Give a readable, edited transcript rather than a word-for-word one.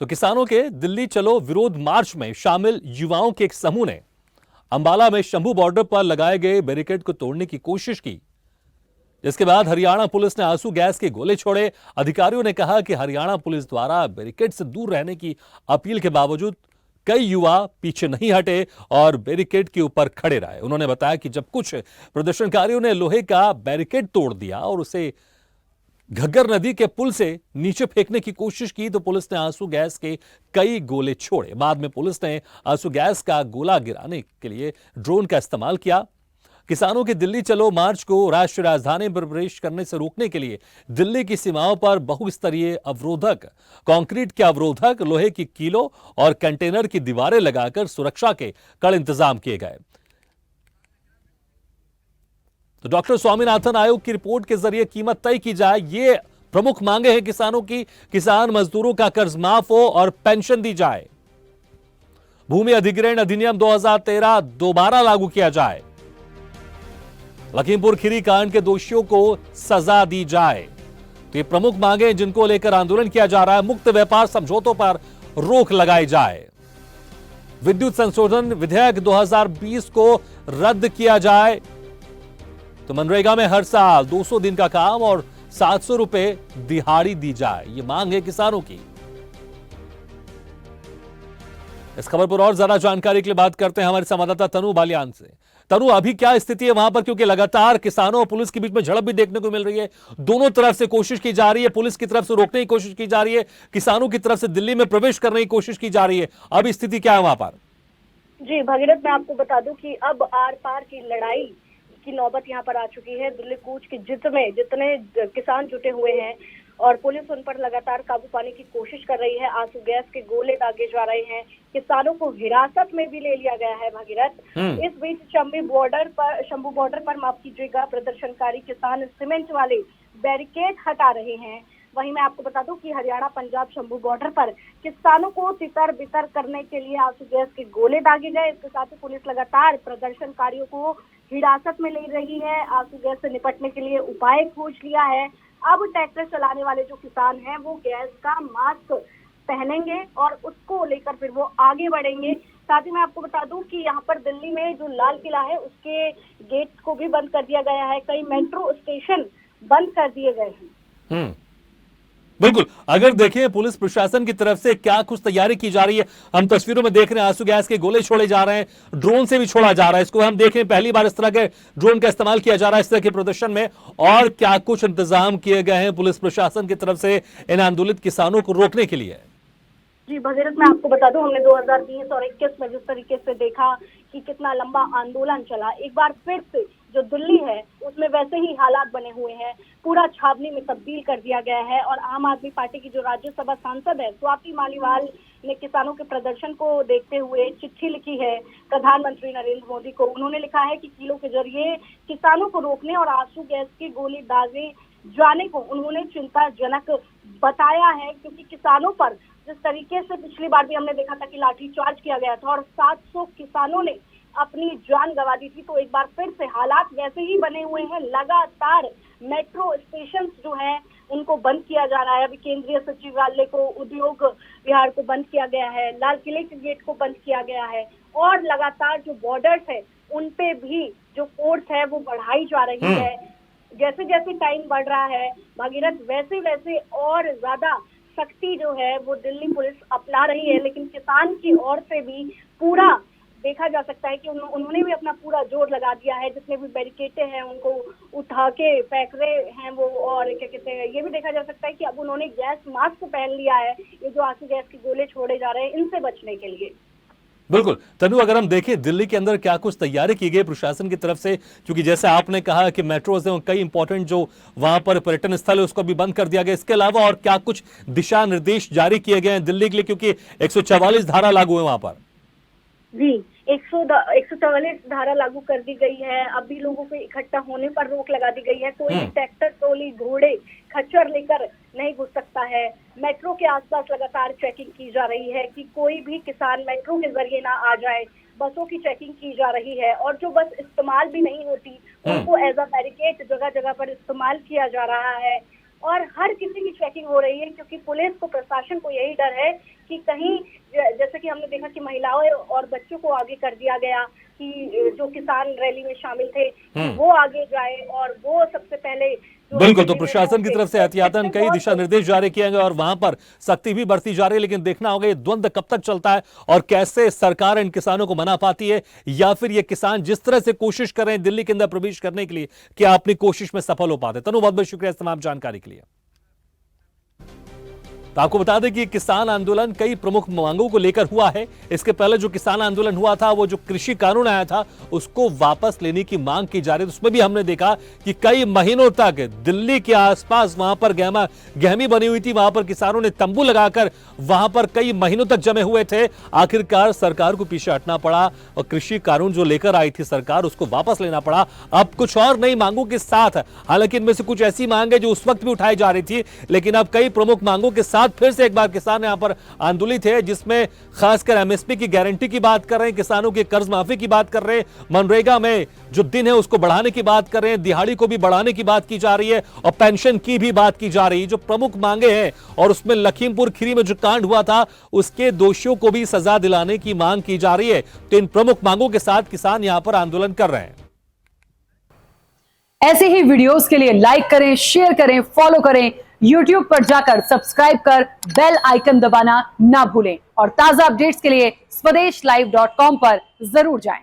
तो किसानों के दिल्ली चलो विरोध मार्च में शामिल युवाओं के एक समूह ने अंबाला में शंभू बॉर्डर पर लगाए गए बैरिकेड को तोड़ने की कोशिश की। इसके बाद हरियाणा पुलिस ने आंसू गैस के गोले छोड़े। अधिकारियों ने कहा कि हरियाणा पुलिस द्वारा बैरिकेड से दूर रहने की अपील के बावजूद कई युवा पीछे नहीं हटे और बैरिकेड के ऊपर खड़े रहे। उन्होंने बताया कि जब कुछ प्रदर्शनकारियों ने लोहे का बैरिकेड तोड़ दिया और उसे घग्गर नदी के पुल से नीचे फेंकने की कोशिश की तो पुलिस ने आंसू गैस के कई गोले छोड़े। बाद में पुलिस ने आंसू गैस का गोला गिराने के लिए ड्रोन का इस्तेमाल किया। किसानों के दिल्ली चलो मार्च को राष्ट्रीय राजधानी में प्रवेश करने से रोकने के लिए दिल्ली की सीमाओं पर बहुस्तरीय अवरोधक, कंक्रीट के अवरोधक, लोहे की कीलों और कंटेनर की दीवारें लगाकर सुरक्षा के कड़े इंतजाम किए गए। तो डॉक्टर स्वामीनाथन आयोग की रिपोर्ट के जरिए कीमत तय की जाए, ये प्रमुख मांगे हैं किसानों की। किसान मजदूरों का कर्ज माफ हो और पेंशन दी जाए। भूमि अधिग्रहण अधिनियम 2013 दोबारा लागू किया जाए। लखीमपुर खीरी कांड के दोषियों को सजा दी जाए। तो ये प्रमुख मांगे जिनको लेकर आंदोलन किया जा रहा है। मुक्त व्यापार समझौतों पर रोक लगाई जाए। विद्युत संशोधन विधेयक 2020 को रद्द किया जाए। तो मनरेगा में हर साल 200 दिन का काम और 700 रुपए दिहाड़ी दी जाए, ये मांग है किसानों की। इस खबर पर और ज्यादा जानकारी के लिए बात करते हैं हमारे संवाददाता तनु बालियान से। तनु, अभी क्या स्थिति है वहां पर, क्योंकि लगातार किसानों और पुलिस के बीच में झड़प भी देखने को मिल रही है। दोनों तरफ से कोशिश की जा रही है, पुलिस की तरफ से रोकने की कोशिश की जा रही है, किसानों की तरफ से दिल्ली में प्रवेश करने की कोशिश की जा रही है। अब स्थिति क्या है वहां पर? जी भगीरथ, मैं आपको बता दूं कि अब आर पार की लड़ाई की नौबत यहाँ पर आ चुकी है। दिल्ली कूच की जिद में जितने किसान जुटे हुए हैं और पुलिस उन पर लगातार काबू पाने की कोशिश कर रही है। आंसू गैस के गोले दागे जा रहे हैं, किसानों को हिरासत में भी ले लिया गया है भगीरथ। इस बीच शंभू बॉर्डर पर माफ कीजिएगा, प्रदर्शनकारी किसान सीमेंट वाले बैरिकेड हटा रहे हैं। वहीं मैं आपको बता दूं कि हरियाणा पंजाब शंभू बॉर्डर पर किसानों को तितर बितर करने के लिए आंसू गैस के गोले दागे गए। इसके साथ ही पुलिस लगातार प्रदर्शनकारियों को हिरासत में ले रही है। आंसू गैस से निपटने के लिए उपाय खोज लिया है। अब ट्रैक्टर चलाने वाले जो किसान हैं वो गैस का मास्क पहनेंगे और उसको लेकर फिर वो आगे बढ़ेंगे। साथ ही मैं आपको बता दूं कि यहाँ पर दिल्ली में जो लाल किला है उसके गेट को भी बंद कर दिया गया है। कई मेट्रो स्टेशन बंद कर दिए गए हैं। बिल्कुल, अगर देखें पुलिस प्रशासन की तरफ से क्या कुछ तैयारी की जा रही है। हम तस्वीरों में देख रहे हैं आंसू गैस के गोले छोड़े जा रहे हैं, ड्रोन से भी छोड़ा जा रहा है। इसको हम देख रहे हैं, पहली बार इस तरह के ड्रोन का इस्तेमाल किया जा रहा है इस तरह के प्रदर्शन में। और क्या कुछ इंतजाम किए गए हैं पुलिस प्रशासन की तरफ से इन आंदोलित किसानों को रोकने के लिए? जी भगीरथ, मैं आपको बता दूं, हमने 2020 और 21 में जिस तरीके से देखा कि कितना लंबा आंदोलन चला, एक बार फिर से जो दिल्ली है उसमें वैसे ही हालात बने हुए हैं। पूरा छावनी में तब्दील कर दिया गया है। और आम आदमी पार्टी की जो राज्यसभा सांसद है स्वाति मालीवाल ने किसानों के प्रदर्शन को देखते हुए चिट्ठी लिखी है प्रधानमंत्री नरेंद्र मोदी को। उन्होंने लिखा है कि कीलों के जरिए किसानों को रोकने और आंसू गैस के गोले दागे जाने को उन्होंने चिंताजनक बताया है, क्योंकि किसानों पर जिस तरीके से पिछली बार भी हमने देखा था कि लाठीचार्ज किया गया था और 700 किसानों ने अपनी जान गंवा दी थी, तो एक बार फिर से हालात वैसे ही बने हुए हैं। लगातार मेट्रो स्टेशन जो है उनको बंद किया जा रहा है। अभी केंद्रीय सचिवालय को, उद्योग विहार को बंद किया गया है, लाल किले के गेट को बंद किया गया है और लगातार जो बॉर्डर्स है उन पे भी जो फोर्स है वो बढ़ाई जा रही है। जैसे जैसे टाइम बढ़ रहा है भगीरथ, वैसे वैसे और ज्यादा सख्ती जो है वो दिल्ली पुलिस अपना रही है। लेकिन किसान की ओर से भी पूरा देखा जा सकता है कि उन्होंने भी अपना पूरा जोर लगा दिया है। जितने भी बैरिकेडे हैं उनको उठा के फेंक रहे हैं वो। और क्या कहते हैं, ये भी देखा जा सकता है कि अब उन्होंने गैस मास्क पहन लिया है, ये जो आंसू गैस के गोले छोड़े जा रहे हैं इनसे बचने के लिए। बिल्कुल तनु, अगर हम देखें दिल्ली के अंदर क्या कुछ तैयारी की गई प्रशासन की तरफ से, क्योंकि जैसे आपने कहा कि मेट्रोज हैं, कई इंपॉर्टेंट जो वहां पर पर्यटन स्थल है उसको भी बंद कर दिया गया। इसके अलावा और क्या कुछ दिशा निर्देश जारी किए गए हैं दिल्ली के लिए, क्योंकि 144 धारा लागू है वहां पर? जी, 144 धारा लागू कर दी गई है। अभी लोगों को इकट्ठा होने पर रोक लगा दी गई है। कोई भी ट्रैक्टर, ट्रॉली, घोड़े, खच्चर लेकर नहीं घुस सकता है। मेट्रो के आसपास लगातार चेकिंग की जा रही है कि कोई भी किसान मेट्रो के जरिए ना आ जाए। बसों की चेकिंग की जा रही है और जो बस इस्तेमाल भी नहीं होती उनको एज अ बैरिकेड जगह जगह पर इस्तेमाल किया जा रहा है। और हर किसी की चेकिंग हो रही है, क्योंकि पुलिस को, प्रशासन को यही डर है कि कहीं जैसे कि हमने देखा कि महिलाओं और बच्चों को आगे कर दिया गया कि जो किसान रैली में शामिल थे वो आगे जाए और वो सबसे पहले बिल्कुल, तो प्रशासन की तरफ से एहतियातन कई दिशा निर्देश जारी किए गए और वहां पर सख्ती भी बढ़ती जा रही है, लेकिन देखना होगा ये द्वंद्व कब तक चलता है और कैसे सरकार इन किसानों को मना पाती है, या फिर ये किसान जिस तरह से कोशिश कर रहे हैं दिल्ली के अंदर प्रवेश करने के लिए, क्या अपनी कोशिश में सफल हो पाते। तनु, बहुत बहुत शुक्रिया इस तमाम जानकारी के लिए। तो आपको बता दें कि किसान आंदोलन कई प्रमुख मांगों को लेकर हुआ है। इसके पहले जो किसान आंदोलन हुआ था, वो जो कृषि कानून आया था उसको वापस लेने की मांग की जा रही है। उसमें भी हमने देखा कि कई महीनों तक दिल्ली के आसपास वहां पर गहमी बनी हुई थी, वहां पर किसानों ने तंबू लगाकर वहां पर कई महीनों तक जमे हुए थे। आखिरकार सरकार को पीछे हटना पड़ा और कृषि कानून जो लेकर आई थी सरकार, उसको वापस लेना पड़ा। अब कुछ और नई मांगों के साथ, हालांकि इनमें से कुछ ऐसी मांग है जो उस वक्त भी उठाई जा रही थी, लेकिन अब कई प्रमुख मांगों के साथ फिर से एक बार किसान यहां पर आंदोलित है, जिसमें खासकर एमएसपी की गारंटी की बात कर रहे हैं, किसानों के कर्ज माफी की बात कर रहे हैं, मनरेगा में जो दिन है उसको बढ़ाने की बात कर रहे हैं, दिहाड़ी को भी बढ़ाने की बात की जा रही है और पेंशन की भी बात की जा रही है। जो प्रमुख मांगे हैं, और उसमें लखीमपुर खीरी में जो कांड हुआ था उसके दोषियों को भी सजा दिलाने की मांग की जा रही है। तो इन प्रमुख मांगों के साथ किसान यहां पर आंदोलन कर रहे हैं। ऐसे ही वीडियोस के लिए लाइक करें, शेयर करें, फॉलो करें, YouTube पर जाकर सब्सक्राइब कर बेल आइकन दबाना ना भूलें और ताजा अपडेट्स के लिए स्वदेशलाइव.com पर जरूर जाएं।